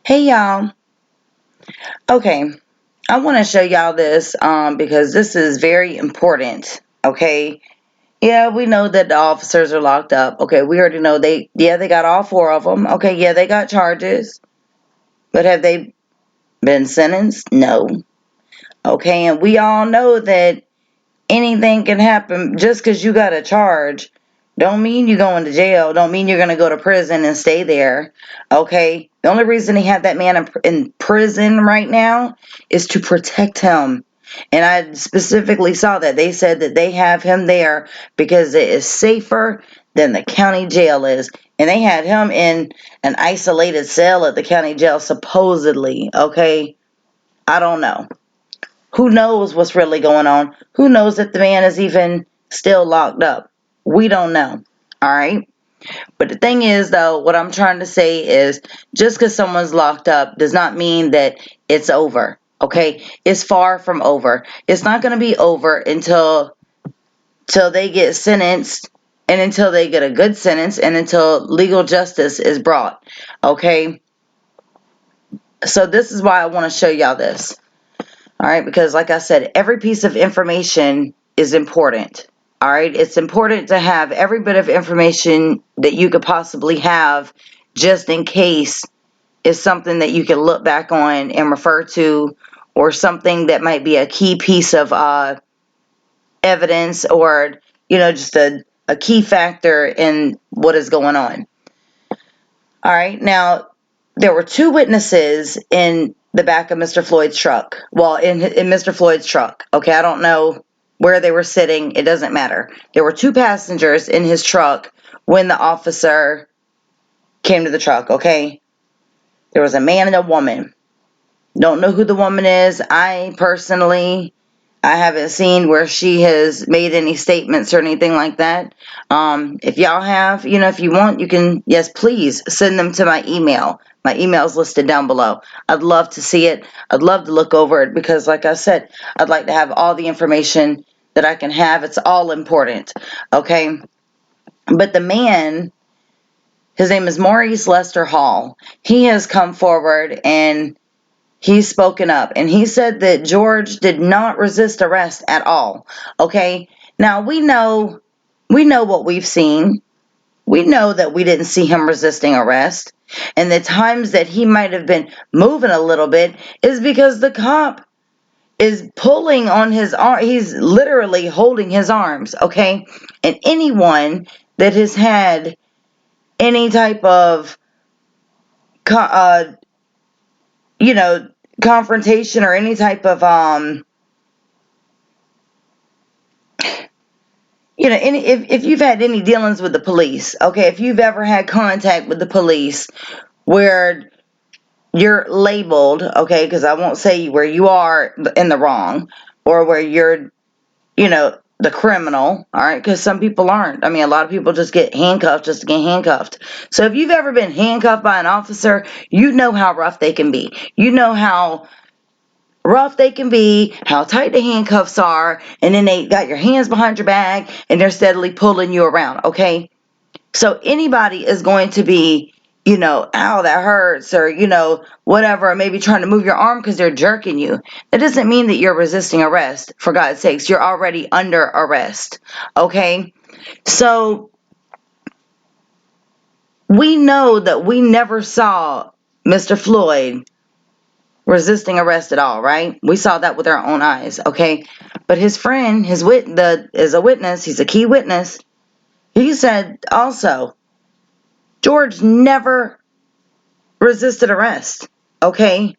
Hey y'all. Okay, I want to show y'all this because this is very important. Okay, yeah, we know that the officers are locked up. Okay, we already know they got all four of them. Okay, yeah, they got charges, but have they been sentenced? No. Okay, and we all know that anything can happen just because you got a charge. Don't mean you're going to jail. Don't mean you're going to go to prison and stay there. Okay? The only reason they have that man in prison right now is to protect him. And I specifically saw that. They said that they have him there because it is safer than the county jail is. And they had him in an isolated cell at the county jail, supposedly. Okay? I don't know. Who knows what's really going on? Who knows if the man is even still locked up? We don't know. All right. But the thing is, though, what I'm trying to say is just because someone's locked up does not mean that it's over. Okay. It's far from over. It's not going to be over until they get sentenced and until they get a good sentence and until legal justice is brought. Okay. So this is why I want to show y'all this. All right, because like I said, every piece of information is important. All right, it's important to have every bit of information that you could possibly have just in case it's something that you can look back on and refer to, or something that might be a key piece of evidence, or just a key factor in what is going on. All right, now there were two witnesses in the back of Mr. Floyd's truck. Well, in Mr. Floyd's truck. Okay, I don't know where they were sitting. It doesn't matter. There were two passengers in his truck when the officer came to the truck. Okay, there was a man and a woman. Don't know who the woman is. I haven't seen where she has made any statements or anything like that. If y'all have, if you want, you can, yes, please send them to my email. My email is listed down below. I'd love to see it. I'd love to look over it because, like I said, I'd like to have all the information that I can have. It's all important. Okay. But the man, his name is Maurice Lester Hall. He has come forward and he's spoken up, and he said that George did not resist arrest at all. Okay? Now we know what we've seen. We know that we didn't see him resisting arrest. And the times that he might have been moving a little bit is because the cop is pulling on his arm. He's literally holding his arms, okay? And anyone that has had any type of uh, you know, confrontation or any type of if you've had any dealings with the police, okay, if you've ever had contact with the police where you're labeled, okay, because I won't say where you are in the wrong or where you're, the criminal, all right, because some people aren't. I mean, a lot of people just get handcuffed just to get handcuffed. So if you've ever been handcuffed by an officer, you know how rough they can be. You know how rough they can be, how tight the handcuffs are, and then they got your hands behind your back and they're steadily pulling you around, okay? So anybody is going to be, ow, that hurts, or, whatever, or maybe trying to move your arm because they're jerking you. That doesn't mean that you're resisting arrest, for God's sakes. You're already under arrest, okay? So we know that we never saw Mr. Floyd resisting arrest at all, right? We saw that with our own eyes, okay? But his friend, is a witness, he's a key witness. He said also, George never resisted arrest, okay?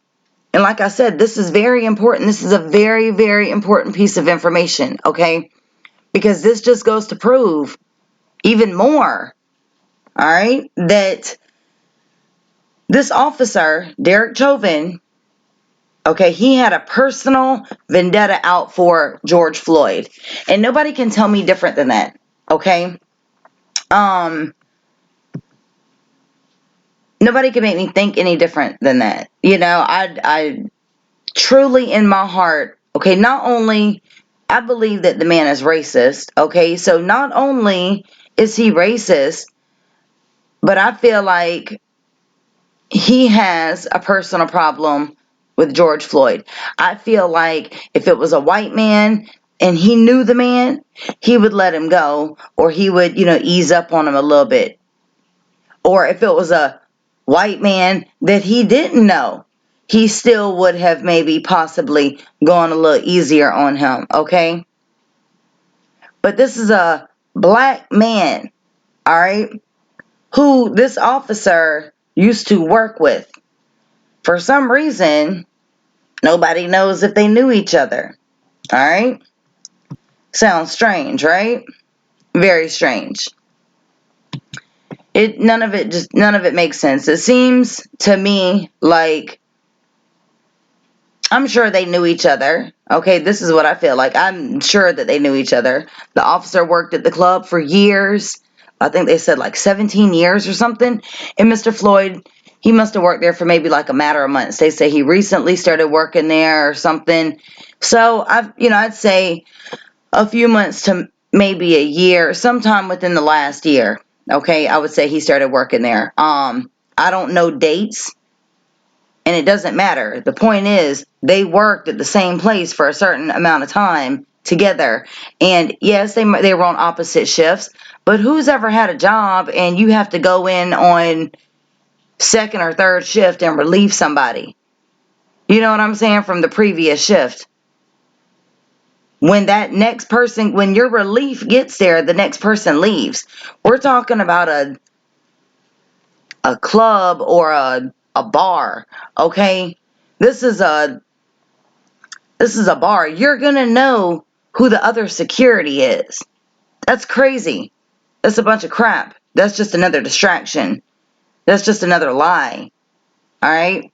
And like I said, this is very important. This is a very, very important piece of information, okay? Because this just goes to prove even more, all right, that this officer, Derek Chauvin, okay, he had a personal vendetta out for George Floyd. And nobody can tell me different than that, okay? Nobody can make me think any different than that. I truly in my heart, okay, not only I believe that the man is racist, okay? So not only is he racist, but I feel like he has a personal problem with George Floyd. I feel like if it was a white man and he knew the man, he would let him go, or he would, ease up on him a little bit. Or if it was a white man that he didn't know, he still would have maybe possibly gone a little easier on him, okay? But this is a black man, all right, who this officer used to work with. For some reason, nobody knows if they knew each other. All right? Sounds strange, right? Very strange. None of it makes sense. It seems to me like I'm sure they knew each other. Okay, this is what I feel like. I'm sure that they knew each other. The officer worked at the club for years. I think they said like 17 years or something. And Mr. Floyd, he must have worked there for maybe like a matter of months. They say he recently started working there or something. So I'd say a few months to maybe a year, sometime within the last year. Okay, I would say he started working there. I don't know dates, and it doesn't matter. The point is, they worked at the same place for a certain amount of time together. And yes, they were on opposite shifts, but who's ever had a job and you have to go in on second or third shift and relieve somebody? You know what I'm saying? From the previous shift. When your relief gets there, the next person leaves. We're talking about a club or a bar, okay? This is a bar. You're going to know who the other security is. That's crazy. That's a bunch of crap. That's just another distraction. That's just another lie. All right?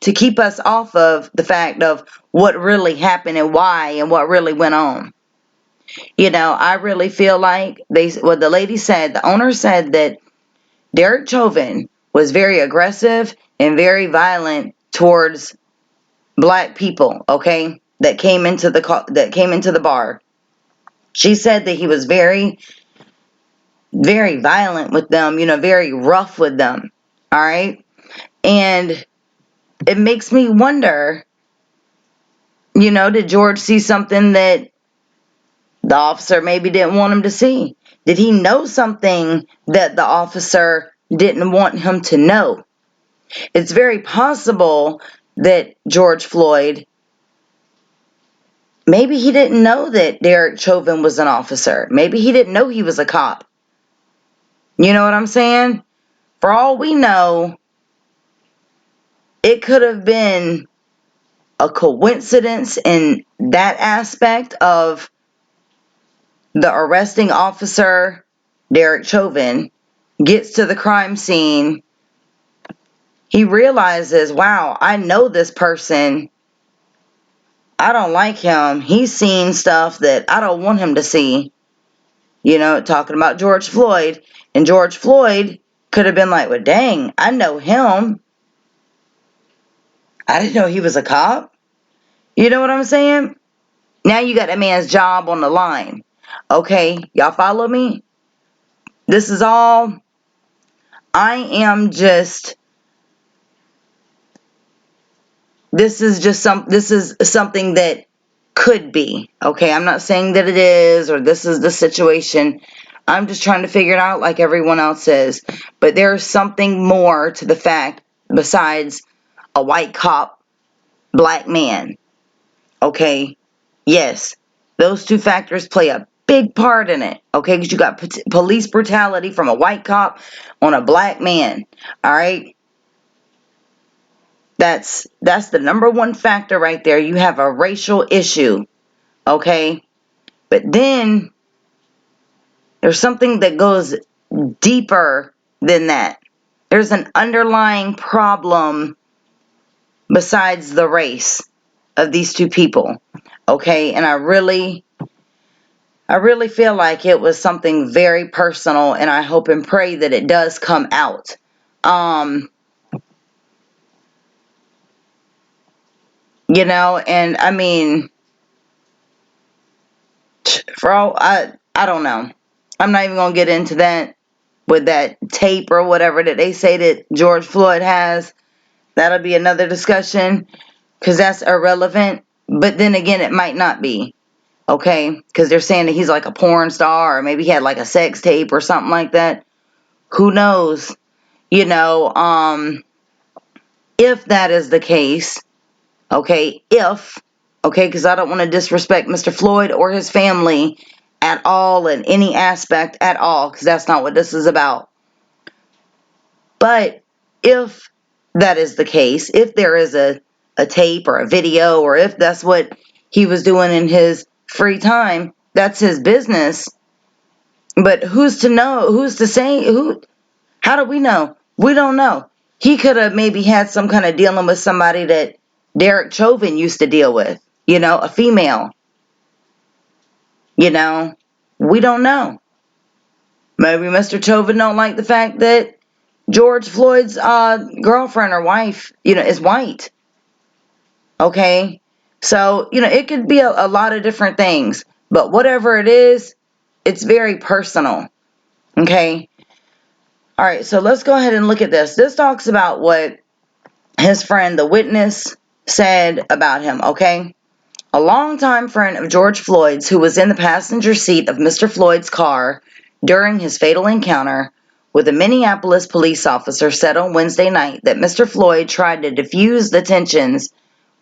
To keep us off of the fact of what really happened and why and what really went on. I really feel like the lady said, the owner said that Derek Chauvin was very aggressive and very violent towards black people, okay, that came into the bar. She said that he was very, very violent with them, very rough with them. All right. And it makes me wonder, did George see something that the officer maybe didn't want him to see? Did he know something that the officer didn't want him to know? It's very possible that George Floyd, maybe he didn't know that Derek Chauvin was an officer. Maybe he didn't know he was a cop. You know what I'm saying? For all we know, it could have been a coincidence in that aspect of the arresting officer, Derek Chauvin, gets to the crime scene. He realizes, wow, I know this person. I don't like him. He's seen stuff that I don't want him to see. Talking about George Floyd. And George Floyd could have been like, well, dang, I know him. I didn't know he was a cop. You know what I'm saying? Now you got that man's job on the line. Okay, y'all follow me? This is all, I am just, this is something that could be. Okay, I'm not saying that it is or this is the situation. I'm just trying to figure it out like everyone else is. But there's something more to the fact besides a white cop, black man. Okay, yes, those two factors play a big part in it. Okay, because you got police brutality from a white cop on a black man. All right, that's the number one factor right there. You have a racial issue. Okay, but then there's something that goes deeper than that. There's an underlying problem besides the race of these two people. Okay, and I really feel like it was something very personal, and I hope and pray that it does come out. And I mean, I don't know. I'm not even gonna get into that. with that tape or whatever that they say that George Floyd has. That'll be another discussion, because that's irrelevant. But then again, it might not be. Okay? Because they're saying that he's like a porn star, or maybe he had like a sex tape or something like that. Who knows? You know, if that is the case, okay, because I don't want to disrespect Mr. Floyd or his family at all in any aspect at all, because that's not what this is about. But if that is the case, if there is a tape or a video, or if that's what he was doing in his free time, that's his business. But who's to know? Who's to say? How do we know? We don't know. He could have maybe had some kind of dealing with somebody that Derek Chauvin used to deal with, a female. We don't know. Maybe Mr. Chauvin don't like the fact that George Floyd's girlfriend or wife, is white. Okay? So, it could be a lot of different things. But whatever it is, it's very personal. Okay? All right, so let's go ahead and look at this. This talks about what his friend, the witness, said about him, okay? A longtime friend of George Floyd's, who was in the passenger seat of Mr. Floyd's car during his fatal encounter with a Minneapolis police officer, said on Wednesday night that Mr. Floyd tried to diffuse the tensions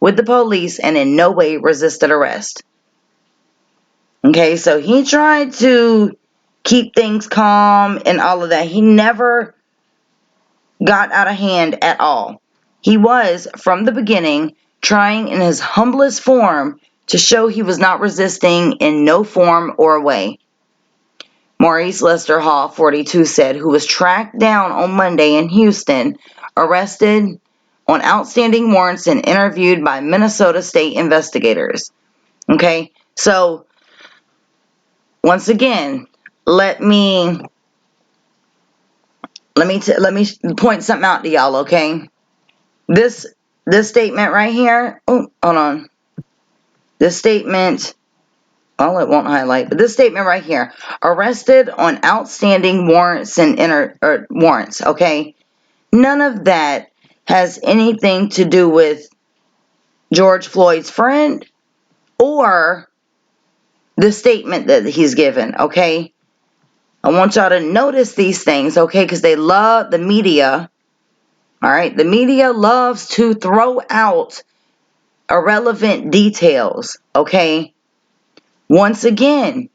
with the police and in no way resisted arrest. Okay, so he tried to keep things calm and all of that. He never got out of hand at all. He was, from the beginning, trying in his humblest form to show he was not resisting in no form or way. Maurice Lester Hall, 42, said, who was tracked down on Monday in Houston, arrested on outstanding warrants and interviewed by Minnesota state investigators. Okay, so once again, let me point something out to y'all, okay? This statement right here, oh, hold on. This statement, well, it won't highlight, but this statement right here, arrested on outstanding warrants and warrants, okay? None of that has anything to do with George Floyd's friend or the statement that he's given, okay? I want y'all to notice these things, okay? Because they love the media, all right? The media loves to throw out irrelevant details, okay? Once again,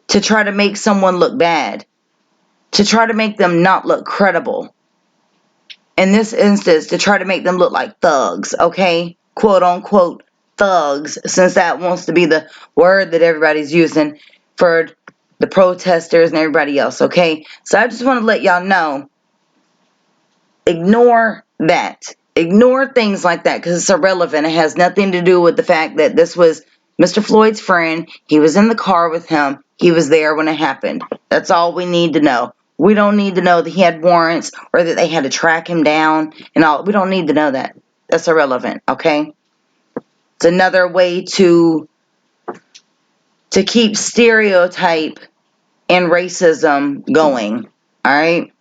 to try to make someone look bad, to try to make them not look credible. In this instance, to try to make them look like thugs, okay? Quote unquote thugs, since that wants to be the word that everybody's using for the protesters and everybody else, okay? So I just want to let y'all know, ignore that. Ignore things like that because it's irrelevant. It has nothing to do with the fact that this was Mr. Floyd's friend. He was in the car with him. He was there when it happened. That's all we need to know. We don't need to know that he had warrants or that they had to track him down and all. We don't need to know that. That's irrelevant, okay? It's another way to keep stereotype and racism going, all right?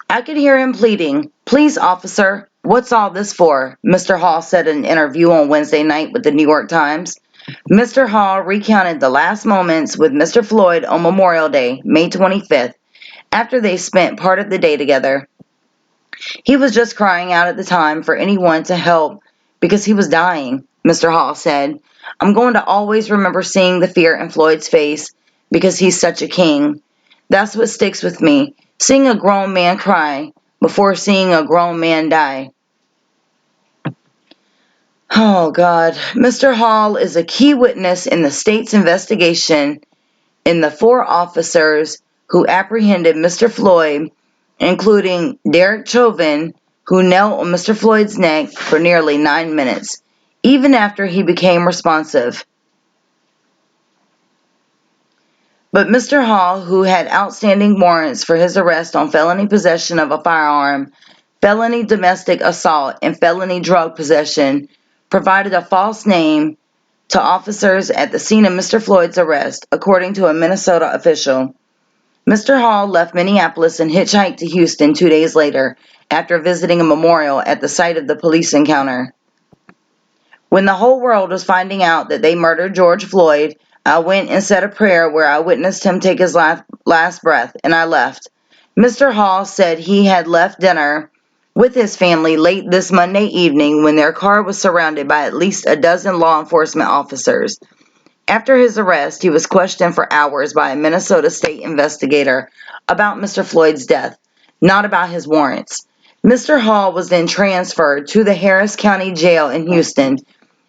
I could hear him pleading, please, officer, what's all this for? Mr. Hall said in an interview on Wednesday night with the New York Times. Mr. Hall recounted the last moments with Mr. Floyd on Memorial Day, May 25th, after they spent part of the day together. He was just crying out at the time for anyone to help because he was dying, Mr. Hall said. I'm going to always remember seeing the fear in Floyd's face because he's such a king. That's what sticks with me. Seeing a grown man cry before seeing a grown man die. Oh, God. Mr. Hall is a key witness in the state's investigation in the 4 officers who apprehended Mr. Floyd, including Derek Chauvin, who knelt on Mr. Floyd's neck for nearly 9 minutes, even after he became responsive. But Mr. Hall, who had outstanding warrants for his arrest on felony possession of a firearm, felony domestic assault, and felony drug possession, provided a false name to officers at the scene of Mr. Floyd's arrest, according to a Minnesota official. Mr. Hall left Minneapolis and hitchhiked to Houston 2 days later after visiting a memorial at the site of the police encounter. When the whole world was finding out that they murdered George Floyd, I went and said a prayer where I witnessed him take his last breath, and I left. Mr. Hall said he had left dinner with his family late this Monday evening when their car was surrounded by at least a dozen law enforcement officers. After his arrest, he was questioned for hours by a Minnesota state investigator about Mr. Floyd's death, not about his warrants. Mr. Hall was then transferred to the Harris County Jail in Houston,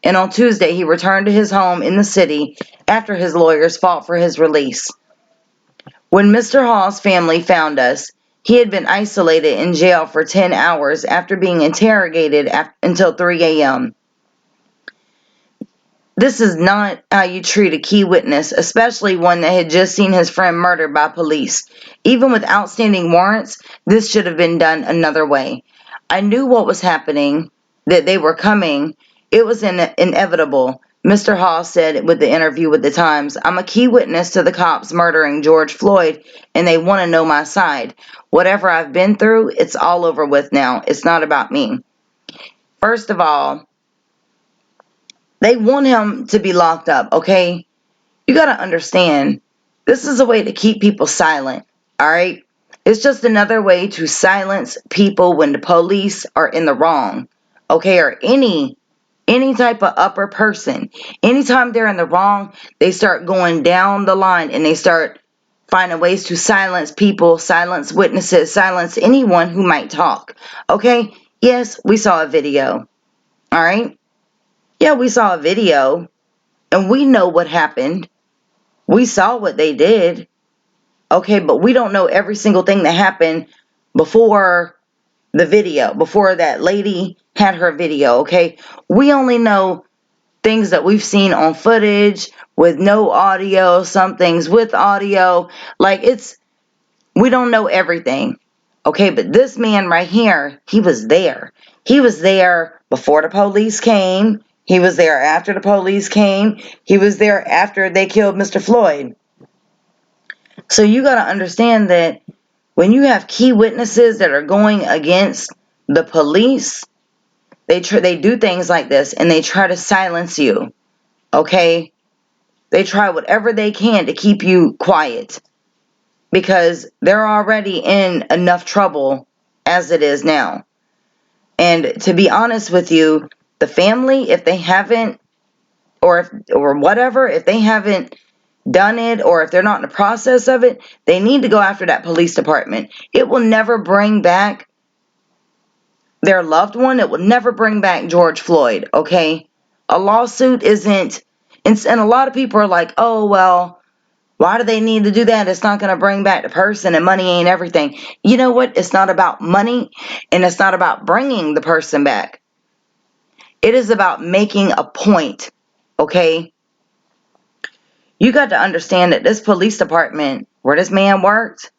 and on Tuesday he returned to his home in the city after his lawyers fought for his release. When Mr. Hall's family found us, he had been isolated in jail for 10 hours after being interrogated until 3 a.m. This is not how you treat a key witness, especially one that had just seen his friend murdered by police. Even with outstanding warrants, this should have been done another way. I knew what was happening, that they were coming. It was inevitable. Mr. Hall said with the interview with the Times, I'm a key witness to the cops murdering George Floyd, and they want to know my side. Whatever I've been through, it's all over with now. It's not about me. First of all, they want him to be locked up, okay? You got to understand, this is a way to keep people silent, all right? It's just another way to silence people when the police are in the wrong, okay? Or any type of upper person. Anytime they're in the wrong, they start going down the line and they start finding ways to silence people, silence witnesses, silence anyone who might talk, okay? Yes, we saw a video, all right? Yeah, we saw a video, and we know what happened. We saw what they did, okay, but we don't know every single thing that happened before the video, before that lady had her video, okay? We only know things that we've seen on footage with no audio, some things with audio. Like, we don't know everything, okay? But this man right here, he was there. He was there before the police came. He was there after the police came. He was there after they killed Mr. Floyd. So you got to understand that when you have key witnesses that are going against the police, they do things like this and they try to silence you, okay? They try whatever they can to keep you quiet because they're already in enough trouble as it is now. And to be honest with you, the family, if they haven't, or whatever, if they haven't done it, or if they're not in the process of it, they need to go after that police department. It will never bring back their loved one. It will never bring back George Floyd, okay? A lawsuit isn't, and a lot of people are like, oh, well, why do they need to do that? It's not going to bring back the person, and money ain't everything. You know what? It's not about money, and it's not about bringing the person back. It is about making a point, okay? You got to understand that this police department where this man worked,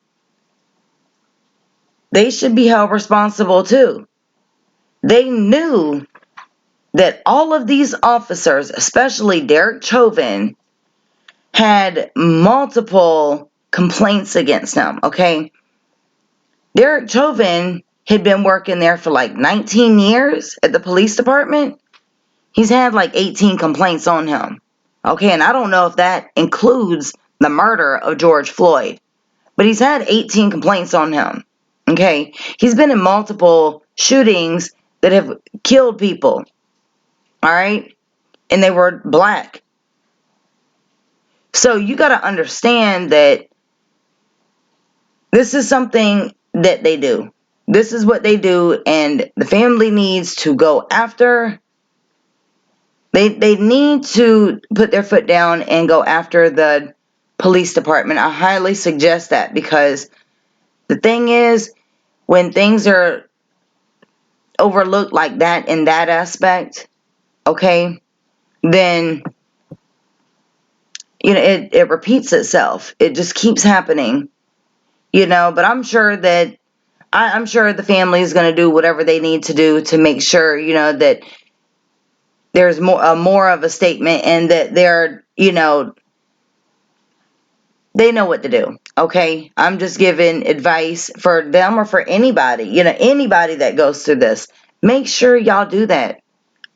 they should be held responsible too. They knew that all of these officers, especially Derek Chauvin, had multiple complaints against him, okay? Derek Chauvin had been working there for like 19 years at the police department. He's had like 18 complaints on him, okay? And I don't know if that includes the murder of George Floyd, but he's had 18 complaints on him, okay? He's been in multiple shootings that have killed people, all right? And they were black. So you got to understand that this is something that they do. This is what they do, and the family needs to go after. They need to put their foot down and go after the police department. I highly suggest that, because the thing is, when things are overlooked like that in that aspect, okay, then it repeats itself. It just keeps happening, but I'm sure that I'm sure the family is going to do whatever they need to do to make sure, that there's more of a statement, and that they know what to do. Okay, I'm just giving advice for them or for anybody, anybody that goes through this. Make sure y'all do that.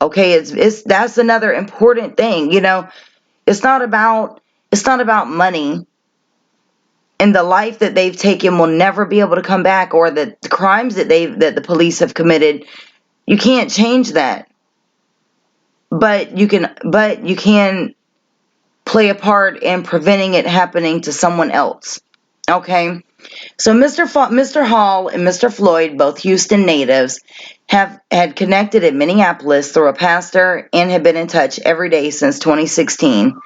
Okay, it's that's another important thing. It's not about money, and the life that they've taken will never be able to come back, or the crimes that the police have committed. You can't change that. But you can play a part in preventing it happening to someone else. Okay? So Mr. Hall and Mr. Floyd, both Houston natives, had connected in Minneapolis through a pastor and had been in touch every day since 2016.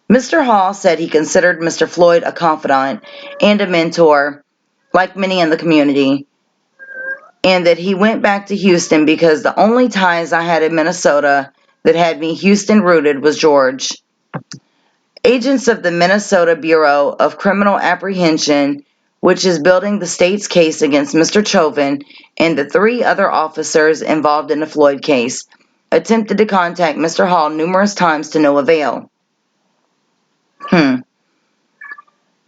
Mr. Hall said he considered Mr. Floyd a confidant and a mentor, like many in the community, and that he went back to Houston because the only ties I had in Minnesota that had me Houston rooted was George. Agents of the Minnesota Bureau of Criminal Apprehension, which is building the state's case against Mr. Chauvin and the 3 other officers involved in the Floyd case, attempted to contact Mr. Hall numerous times to no avail.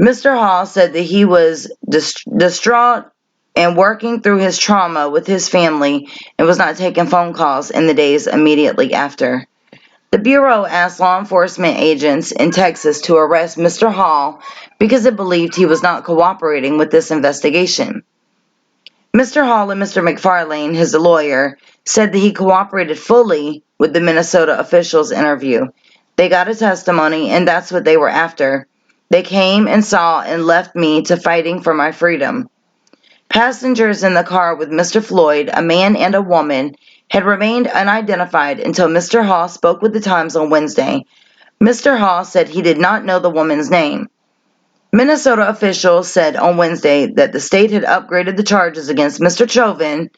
Mr. Hall said that he was distraught and working through his trauma with his family and was not taking phone calls in the days immediately after. The Bureau asked law enforcement agents in Texas to arrest Mr. Hall because it believed he was not cooperating with this investigation. Mr. Hall and Mr. McFarlane, his lawyer, said that he cooperated fully with the Minnesota officials' interview. They got a testimony, and that's what they were after. They came and saw and left me to fighting for my freedom. Passengers in the car with Mr. Floyd, a man and a woman, had remained unidentified until Mr. Hall spoke with the Times on Wednesday. Mr. Hall said he did not know the woman's name. Minnesota officials said on Wednesday that the state had upgraded the charges against Mr. Chauvin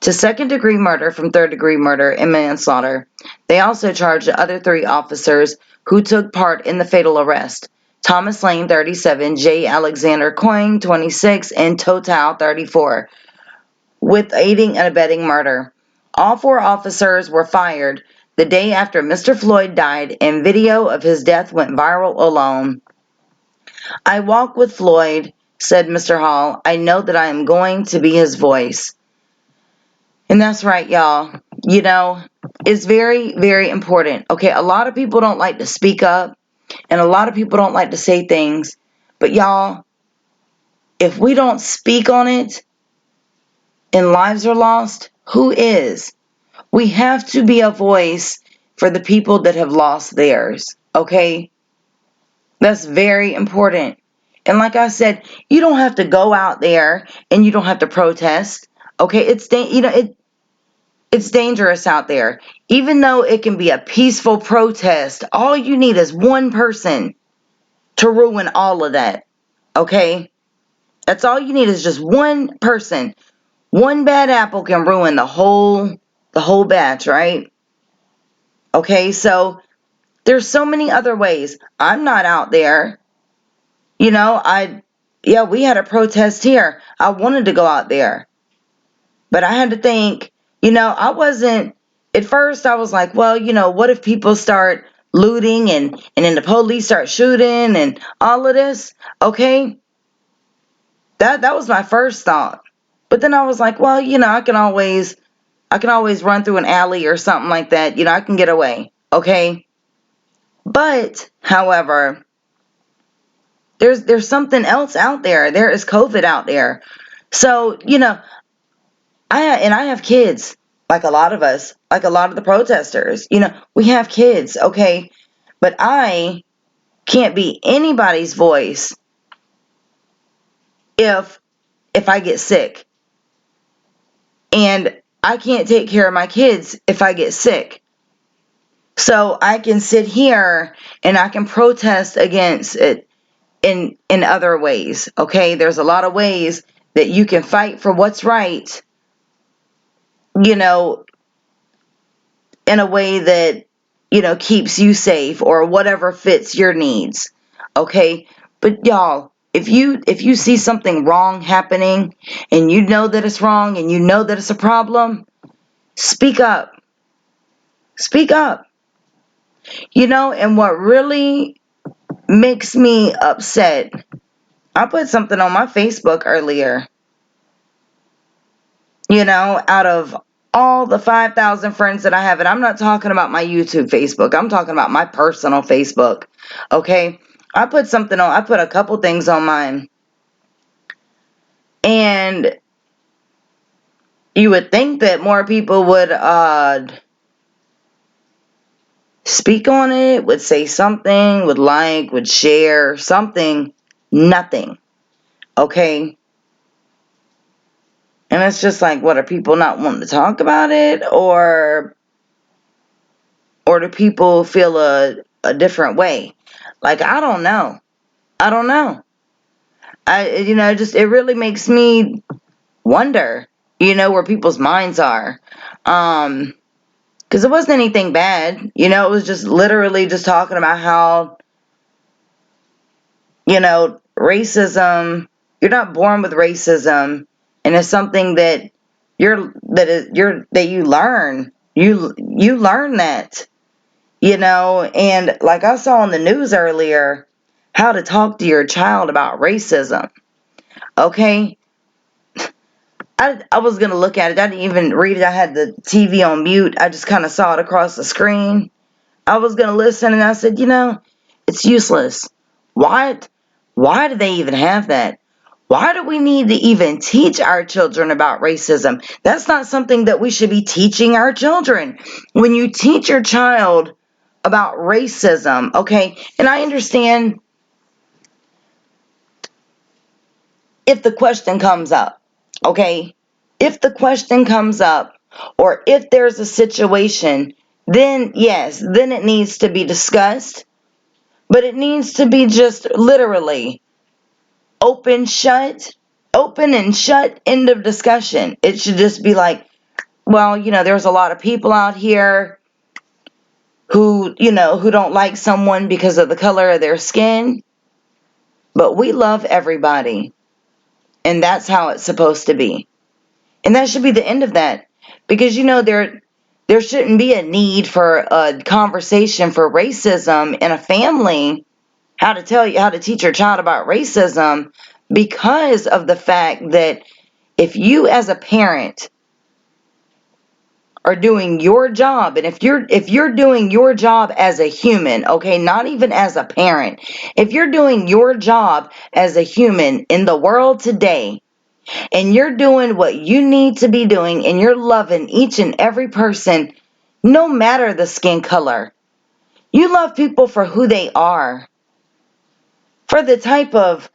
to second-degree murder from third-degree murder and manslaughter. They also charged the other 3 officers who took part in the fatal arrest: Thomas Lane, 37, J. Alexander Coyne, 26, and Total, 34, with aiding and abetting murder. All 4 officers were fired the day after Mr. Floyd died, and video of his death went viral alone. I walk with Floyd, said Mr. Hall. I know that I am going to be his voice. And that's right, y'all. It's very, very important. Okay, a lot of people don't like to speak up, and a lot of people don't like to say things. But y'all, if we don't speak on it and lives are lost, who is? We have to be a voice for the people that have lost theirs. Okay? That's very important. And like I said, you don't have to go out there and you don't have to protest. Okay, it's dangerous out there. Even though it can be a peaceful protest, all you need is one person to ruin all of that. Okay? That's all you need is just one person. One bad apple can ruin the whole batch, right? Okay, so there's so many other ways. I'm not out there. We had a protest here. I wanted to go out there. But I had to think, I wasn't, at first I was like, well, what if people start looting and then the police start shooting and all of this? Okay. That was my first thought. But then I was like, well, I can always run through an alley or something like that. I can get away. Okay. But, however, there's something else out there. There is COVID out there. So, I have kids, like a lot of us, like a lot of the protesters. We have kids, okay? But I can't be anybody's voice if I get sick. And I can't take care of my kids if I get sick. So I can sit here and I can protest against it in other ways, okay? There's a lot of ways that you can fight for what's right, in a way that, keeps you safe or whatever fits your needs. Okay? But y'all, if you see something wrong happening and you know that it's wrong and you know that it's a problem, speak up. Speak up. And what really makes me upset I put something on my Facebook earlier. Out of all the 5,000 friends that I have, and I'm not talking about my YouTube Facebook, I'm talking about my personal Facebook. Okay? I put a couple things on mine. And you would think that more people would speak on it, would say something, would share something. Nothing. Okay? And it's just like, what, are people not wanting to talk about it? Or do people feel a different way? Like, I don't know. I don't know. It really makes me wonder, where people's minds are. Because it wasn't anything bad. It was just literally just talking about how, you're not born with racism, and it's something that you learn. You learn that, and like I saw on the news earlier, how to talk to your child about racism. Okay? I was going to look at it. I didn't even read it. I had the TV on mute. I just kind of saw it across the screen. I was going to listen, and I said, it's useless. Why do they even have that? Why do we need to even teach our children about racism? That's not something that we should be teaching our children. When you teach your child about racism, okay, and I understand if the question comes up, okay, if the question comes up, or if there's a situation, then yes, then it needs to be discussed, but it needs to be just literally open, shut, open and shut, end of discussion. It should just be like, well, there's a lot of people out here who don't like someone because of the color of their skin, but we love everybody, and that's how it's supposed to be. And that should be the end of that. Because there shouldn't be a need for a conversation for racism in a family, how to teach your child about racism, because of the fact that if you as a parent are doing your job, and if you're doing your job as a human, okay, not even as a parent, if you're doing your job as a human in the world today, and you're doing what you need to be doing, and you're loving each and every person, no matter the skin color, you love people for who they are, for the type of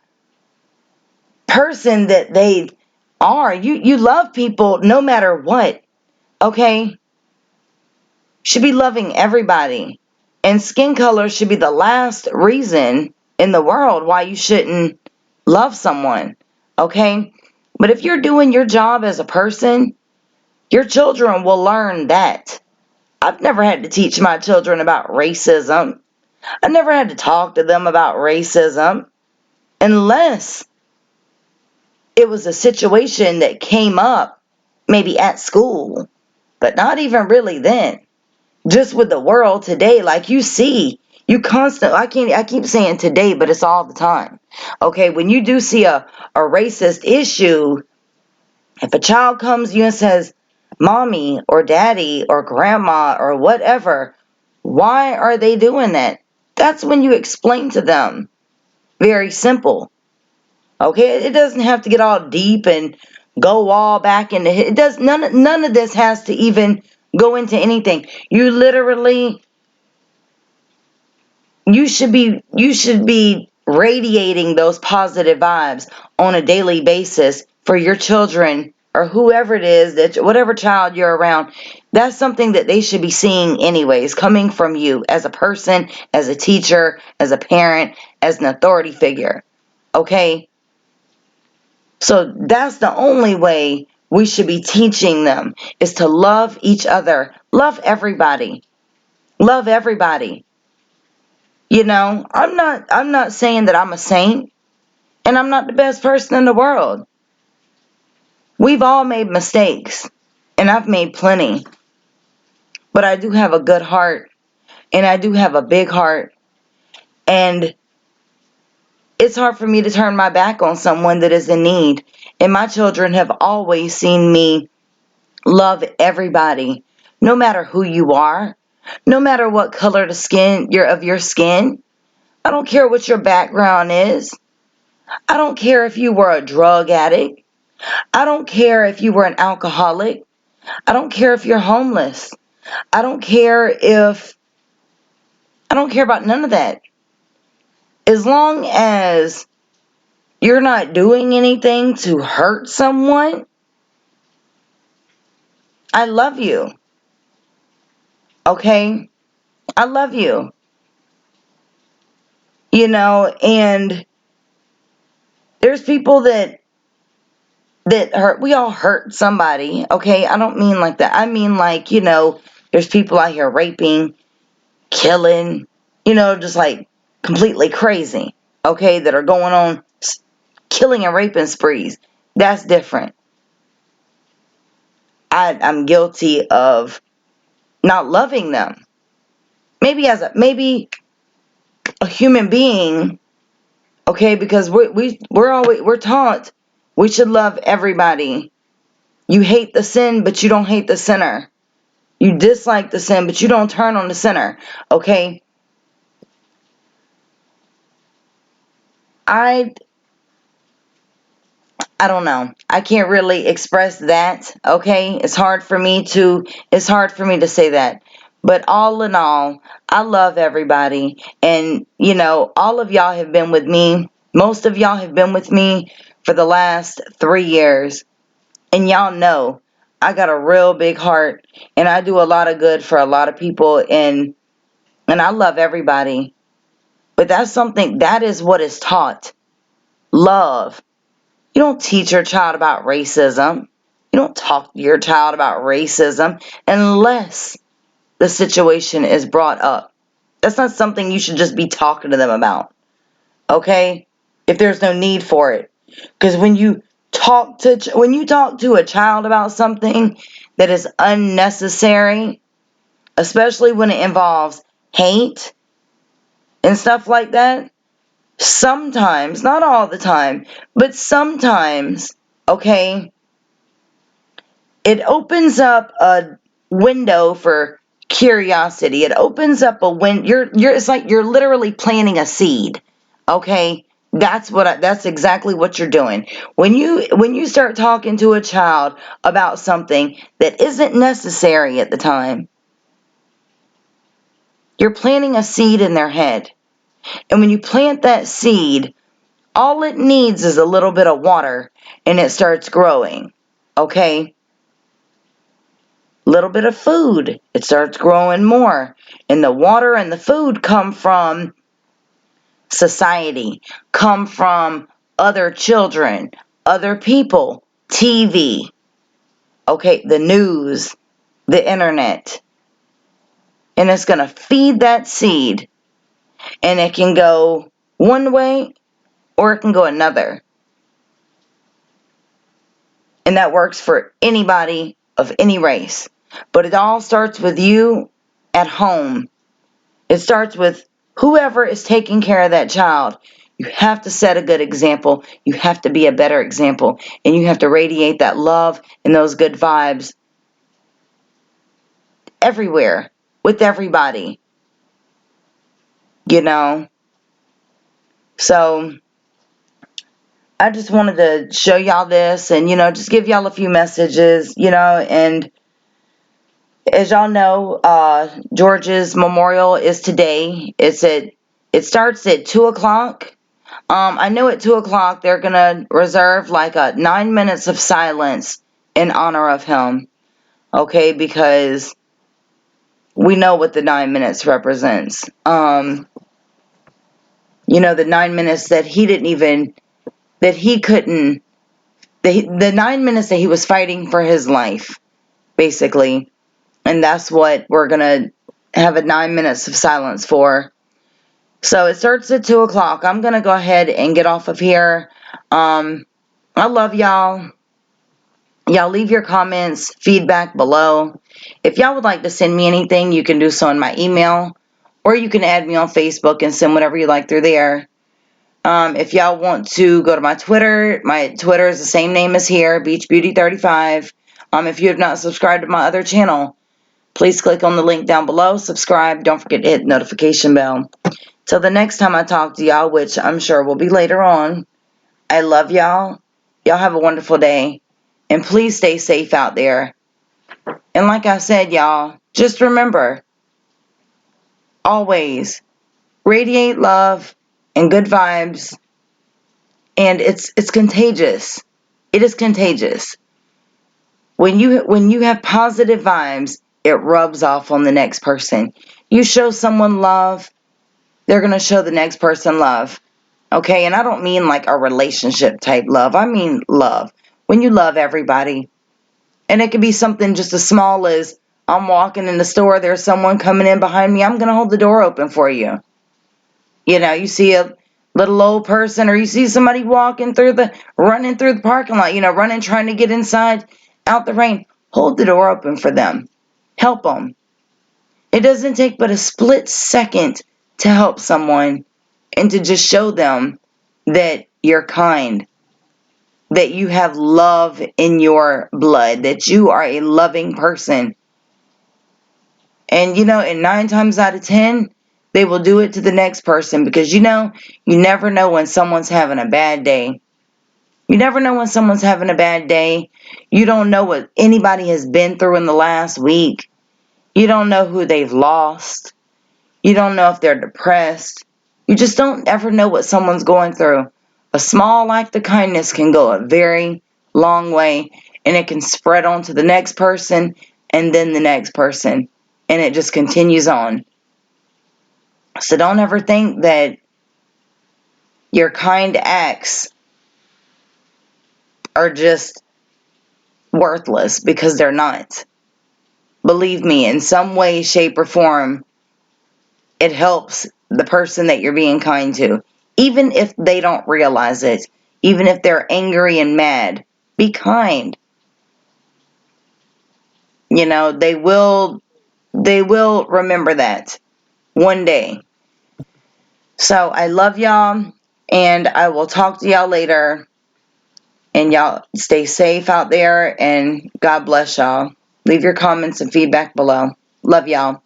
person that they are. You love people no matter what, okay? Should be loving everybody. And skin color should be the last reason in the world why you shouldn't love someone, okay? But if you're doing your job as a person, your children will learn that. I've never had to teach my children about racism. I never had to talk to them about racism unless it was a situation that came up maybe at school, but not even really then. Just with the world today, like you see, I keep saying today, but it's all the time. Okay, when you do see a racist issue, if a child comes to you and says, "Mommy," or "Daddy," or "Grandma," or whatever, why are they doing that? That's when you explain to them. Very simple. Okay, it doesn't have to get all deep and go all back into it. Does none of this has to even go into anything. You should be radiating those positive vibes on a daily basis for your children, or whoever it is, that whatever child you're around. That's something that they should be seeing anyways, coming from you as a person, as a teacher, as a parent, as an authority figure. Okay? So that's the only way we should be teaching them, is to love each other. Love everybody. Love everybody. I'm not saying that I'm a saint, and I'm not the best person in the world. We've all made mistakes, and I've made plenty. But I do have a good heart, and I do have a big heart, and It's hard for me to turn my back on someone that is in need. And my children have always seen me love everybody, no matter who you are, no matter what color of your skin. I don't care what your background is. I don't care if you were a drug addict. I don't care if you were an alcoholic. I don't care if you're homeless. I don't care if I don't care about none of that. As long as you're not doing anything to hurt someone, I love you. Okay? I love you. And there's people that hurt. We all hurt somebody. Okay? I don't mean like that. I mean like, there's people out here raping, killing, just like completely crazy. Okay? That are going on killing and raping sprees. That's different. I'm guilty of not loving them. Maybe a human being, okay, because we're taught we should love everybody. You hate the sin, but you don't hate the sinner. You dislike the sin, but you don't turn on the sinner. Okay? I I don't know. I can't really express that, okay? It's hard for me to say that. But all in all, I love everybody. And, all of y'all have been with me. Most of y'all have been with me for the last 3 years. And y'all know I got a real big heart and I do a lot of good for a lot of people, and I love everybody. But that is what is taught. Love. You don't teach your child about racism. You don't talk to your child about racism unless the situation is brought up. That's not something you should just be talking to them about. Okay? If there's no need for it. Because when you talk to a child about something that is unnecessary, especially when it involves hate and stuff like that, sometimes, not all the time, but sometimes, okay, it opens up a window for curiosity. It opens up a it's like you're literally planting a seed. Okay? That's exactly what you're doing. When you start talking to a child about something that isn't necessary at the time, you're planting a seed in their head. And when you plant that seed, all it needs is a little bit of water and it starts growing. Okay? Little bit of food, it starts growing more. And the water and the food come from society, come from other children, other people, TV, okay, the news, the internet. And it's going to feed that seed, and it can go one way or it can go another. And that works for anybody of any race. But it all starts with you at home. It starts with whoever is taking care of that child. You have to set a good example. You have to be a better example. And you have to radiate that love and those good vibes everywhere with everybody. You know? So I just wanted to show y'all this and, just give y'all a few messages, and as y'all know, George's memorial is today. It starts at 2:00. I know at 2:00 they're gonna reserve like a 9 minutes of silence in honor of him. Okay, because we know what the 9 minutes represents. The 9 minutes that he didn't even that he couldn't the 9 minutes that he was fighting for his life, basically. And that's what we're gonna have a 9 minutes of silence for. So it starts at 2:00. I'm gonna go ahead and get off of here. I love y'all. Y'all leave your comments, feedback below. If y'all would like to send me anything, you can do so in my email, or you can add me on Facebook and send whatever you like through there. If y'all want to go to my Twitter is the same name as here, Beach Beauty 35. If you have not subscribed to my other channel, please click on the link down below, subscribe, don't forget to hit the notification bell. Till the next time I talk to y'all, which I'm sure will be later on, I love y'all. Y'all have a wonderful day. And please stay safe out there. And like I said, y'all, just remember, always radiate love and good vibes. And it's contagious. It is contagious. When you have positive vibes, it rubs off on the next person. You show someone love, they're going to show the next person love. Okay? And I don't mean like a relationship type love. I mean love. When you love everybody. And it could be something just as small as I'm walking in the store, there's someone coming in behind me, I'm going to hold the door open for you. You know, you see a little old person, or you see somebody running through the parking lot, running, trying to get inside, out the rain. Hold the door open for them. Help them. It doesn't take but a split second to help someone and to just show them that you're kind, that you have love in your blood, that you are a loving person. And, and 9 times out of 10, they will do it to the next person because, you never know when someone's having a bad day. You never know when someone's having a bad day. You don't know what anybody has been through in the last week. You don't know who they've lost. You don't know if they're depressed. You just don't ever know what someone's going through. A small act of kindness can go a very long way, and it can spread on to the next person and then the next person, and it just continues on. So don't ever think that your kind acts are just worthless, because they're not. Believe me, in some way, shape, or form, it helps the person that you're being kind to. Even if they don't realize it, even if they're angry and mad, be kind. They will remember that one day. So I love y'all, and I will talk to y'all later. And y'all stay safe out there, and God bless y'all. Leave your comments and feedback below. Love y'all.